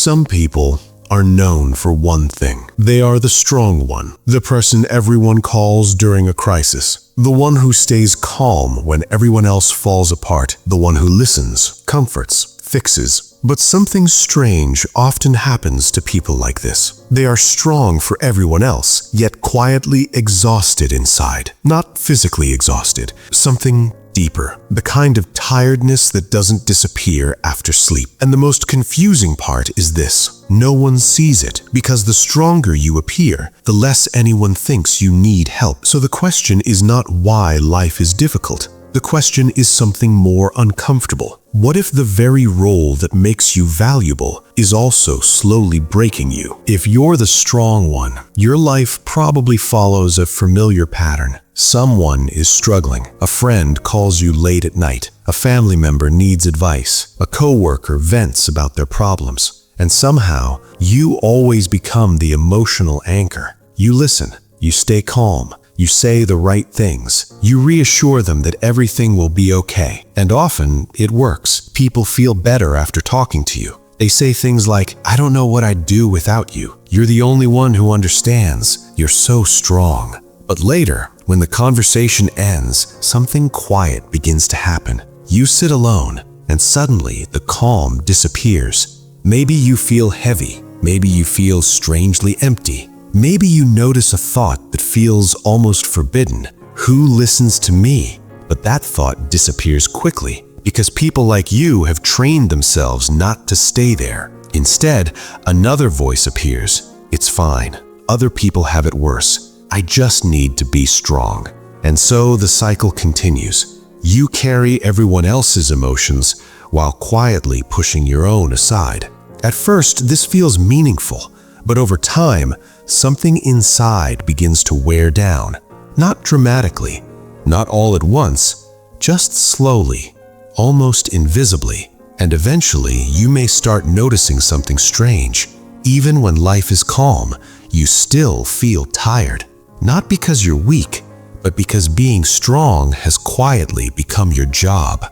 Some people are known for one thing. They are the strong one, the person everyone calls during a crisis, the one who stays calm when everyone else falls apart, the one who listens, comforts, fixes. But something strange often happens to people like this. They are strong for everyone else, yet quietly exhausted inside. Not physically exhausted, something deeper, the kind of tiredness that doesn't disappear after sleep. And the most confusing part is this: no one sees it, because the stronger you appear, the less anyone thinks you need help. So the question is not why life is difficult. The question is something more uncomfortable. What if the very role that makes you valuable is also slowly breaking you? If you're the strong one, your life probably follows a familiar pattern. Someone is struggling. A friend calls you late at night. A family member needs advice. A coworker vents about their problems. And somehow, you always become the emotional anchor. You listen. You stay calm. You say the right things. You reassure them that everything will be okay. And often, it works. People feel better after talking to you. They say things like, "I don't know what I'd do without you. You're the only one who understands. You're so strong." But later, when the conversation ends, something quiet begins to happen. You sit alone, and suddenly the calm disappears. Maybe you feel heavy. Maybe you feel strangely empty. Maybe you notice a thought that feels almost forbidden. Who listens to me? But that thought disappears quickly, because people like you have trained themselves not to stay there. Instead, another voice appears. "It's fine. Other people have it worse. I just need to be strong." And so the cycle continues. You carry everyone else's emotions while quietly pushing your own aside. At first, this feels meaningful, but over time, something inside begins to wear down. Not dramatically, not all at once, just slowly, almost invisibly. And eventually, you may start noticing something strange. Even when life is calm, you still feel tired. Not because you're weak, but because being strong has quietly become your job.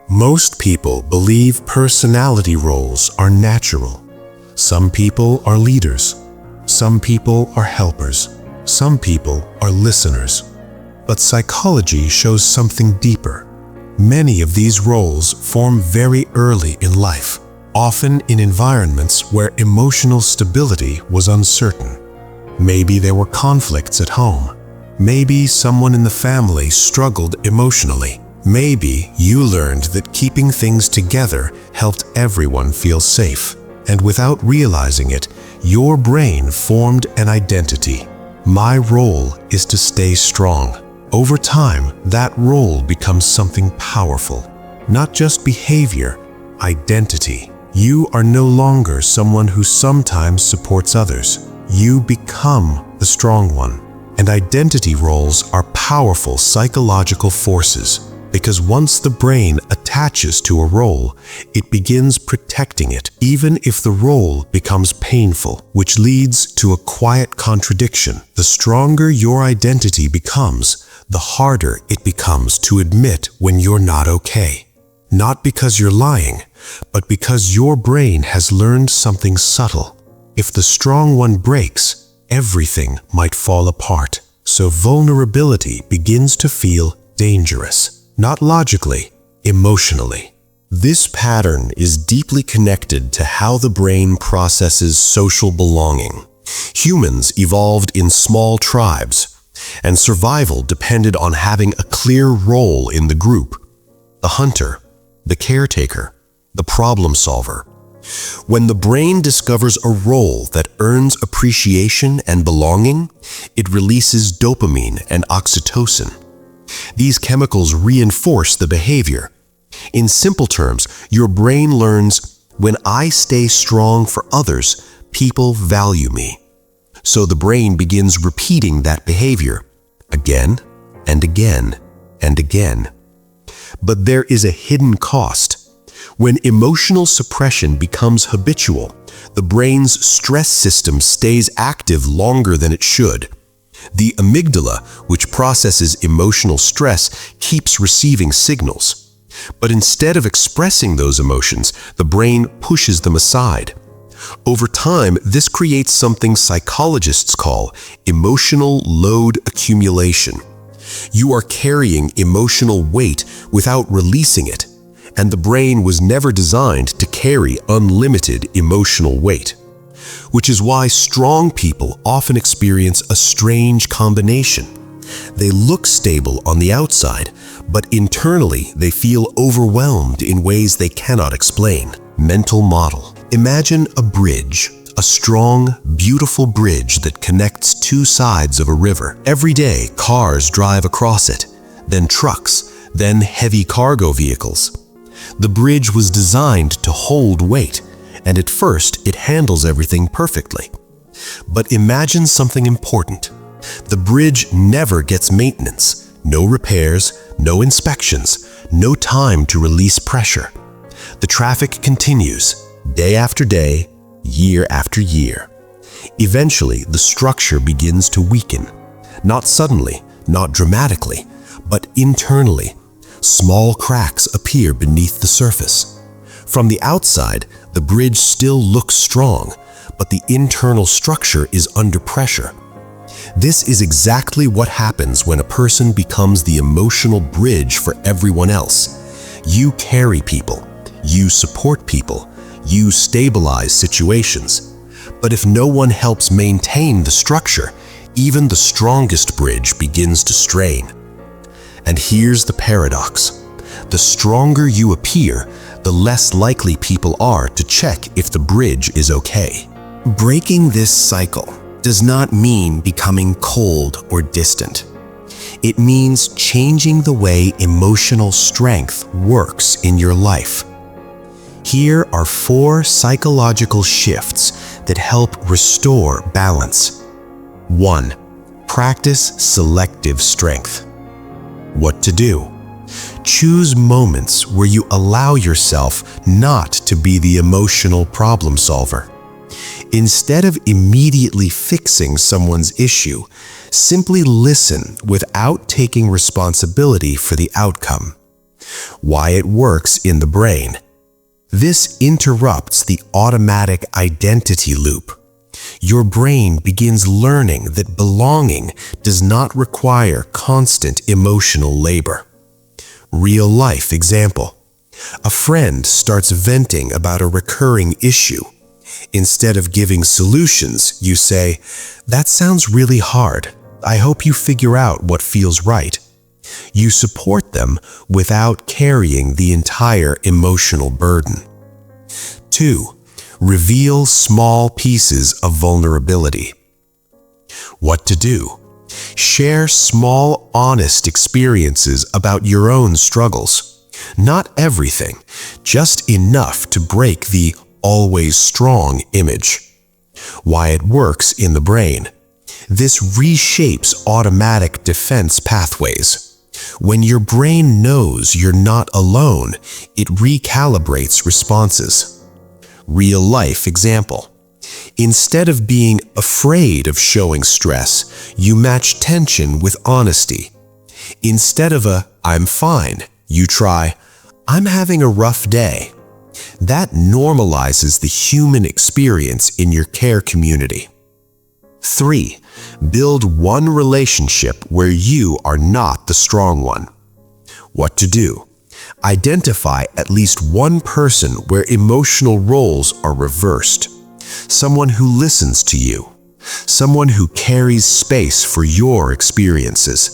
Most people believe personality roles are natural. Some people are leaders. Some people are helpers. Some people are listeners. But psychology shows something deeper. Many of these roles form very early in life, often in environments where emotional stability was uncertain. Maybe there were conflicts at home. Maybe someone in the family struggled emotionally. Maybe you learned that keeping things together helped everyone feel safe. And without realizing it, your brain formed an identity. My role is to stay strong. Over time, that role becomes something powerful. Not just behavior, identity. You are no longer someone who sometimes supports others. You become the strong one. And identity roles are powerful psychological forces, because once the brain attaches to a role, it begins protecting it, even if the role becomes painful, which leads to a quiet contradiction. The stronger your identity becomes, the harder it becomes to admit when you're not okay. Not because you're lying, but because your brain has learned something subtle. If the strong one breaks, everything might fall apart. So vulnerability begins to feel dangerous. Not logically, emotionally. This pattern is deeply connected to how the brain processes social belonging. Humans evolved in small tribes, and survival depended on having a clear role in the group. The hunter, the caretaker, the problem solver. When the brain discovers a role that earns appreciation and belonging, it releases dopamine and oxytocin. These chemicals reinforce the behavior. In simple terms, your brain learns, when I stay strong for others, people value me. So the brain begins repeating that behavior again and again and again. But there is a hidden cost. When emotional suppression becomes habitual, the brain's stress system stays active longer than it should. The amygdala, which processes emotional stress, keeps receiving signals. But instead of expressing those emotions, the brain pushes them aside. Over time, this creates something psychologists call emotional load accumulation. You are carrying emotional weight without releasing it, and the brain was never designed to carry unlimited emotional weight. Which is why strong people often experience a strange combination. They look stable on the outside, but internally they feel overwhelmed in ways they cannot explain. Mental model. Imagine a bridge, a strong, beautiful bridge that connects two sides of a river. Every day, cars drive across it, then trucks, then heavy cargo vehicles. The bridge was designed to hold weight, and at first it handles everything perfectly. But imagine something important. The bridge never gets maintenance, no repairs, no inspections, no time to release pressure. The traffic continues, day after day, year after year. Eventually, the structure begins to weaken. Not suddenly, not dramatically, but internally. Small cracks appear beneath the surface. From the outside, the bridge still looks strong, but the internal structure is under pressure. This is exactly what happens when a person becomes the emotional bridge for everyone else. You carry people, you support people, you stabilize situations. But if no one helps maintain the structure, even the strongest bridge begins to strain. And here's the paradox. The stronger you appear, the less likely people are to check if the bridge is okay. Breaking this cycle does not mean becoming cold or distant. It means changing the way emotional strength works in your life. Here are 4 psychological shifts that help restore balance. 1. Practice selective strength. What to do? Choose moments where you allow yourself not to be the emotional problem solver. Instead of immediately fixing someone's issue, simply listen without taking responsibility for the outcome. Why it works in the brain. This interrupts the automatic identity loop. Your brain begins learning that belonging does not require constant emotional labor. Real-life example. A friend starts venting about a recurring issue. Instead of giving solutions, you say, "That sounds really hard. I hope you figure out what feels right." You support them without carrying the entire emotional burden. 2. Reveal small pieces of vulnerability. What to do? Share small, honest experiences about your own struggles. Not everything, just enough to break the always strong image. Why it works in the brain. This reshapes automatic defense pathways. When your brain knows you're not alone, it recalibrates responses. Real-life example. Instead of being afraid of showing stress, you match tension with honesty. Instead of a "I'm fine," you try, "I'm having a rough day." That normalizes the human experience in your care community. 3. Build one relationship where you are not the strong one. What to do? Identify at least one person where emotional roles are reversed. Someone who listens to you. Someone who carries space for your experiences.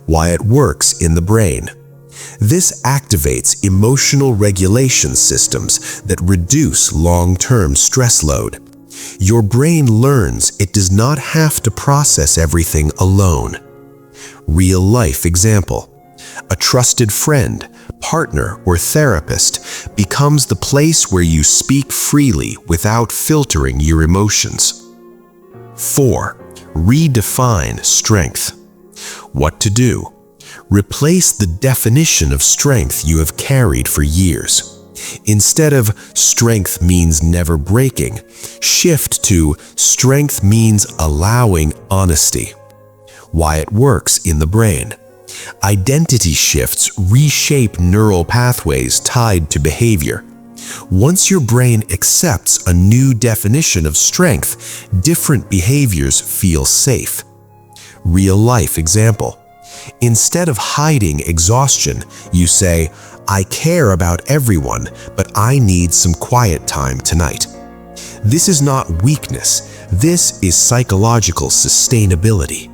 Why it works in the brain. This activates emotional regulation systems that reduce long-term stress load. Your brain learns it does not have to process everything alone. Real-life example. A trusted friend, partner, or therapist becomes the place where you speak freely without filtering your emotions. 4. Redefine strength. What to do? Replace the definition of strength you have carried for years. Instead of "strength means never breaking," shift to "strength means allowing honesty." Why it works in the brain. Identity shifts reshape neural pathways tied to behavior. Once your brain accepts a new definition of strength, different behaviors feel safe. Real-life example. Instead of hiding exhaustion, you say, "I care about everyone, but I need some quiet time tonight." This is not weakness. This is psychological sustainability.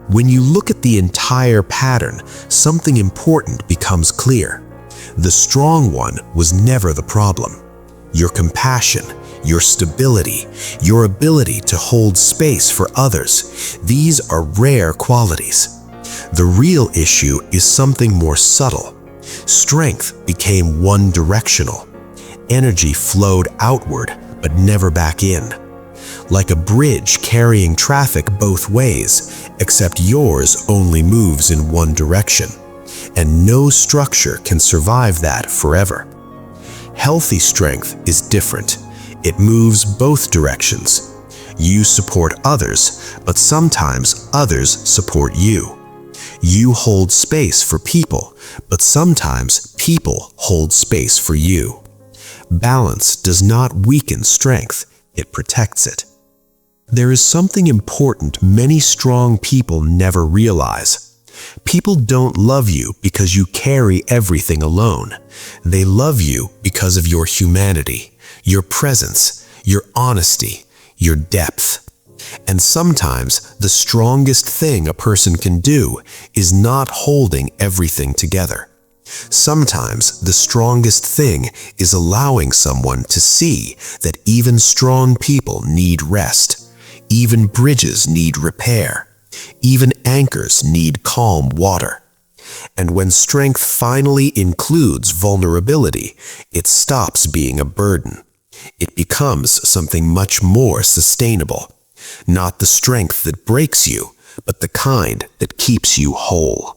When you look at the entire pattern, something important becomes clear. The strong one was never the problem. Your compassion, your stability, your ability to hold space for others, these are rare qualities. The real issue is something more subtle. Strength became one-directional. Energy flowed outward, but never back in. Like a bridge carrying traffic both ways, except yours only moves in one direction. And no structure can survive that forever. Healthy strength is different. It moves both directions. You support others, but sometimes others support you. You hold space for people, but sometimes people hold space for you. Balance does not weaken strength, it protects it. There is something important many strong people never realize. People don't love you because you carry everything alone. They love you because of your humanity, your presence, your honesty, your depth. And sometimes the strongest thing a person can do is not holding everything together. Sometimes the strongest thing is allowing someone to see that even strong people need rest. Even bridges need repair. Even anchors need calm water. And when strength finally includes vulnerability, it stops being a burden. It becomes something much more sustainable. Not the strength that breaks you, but the kind that keeps you whole.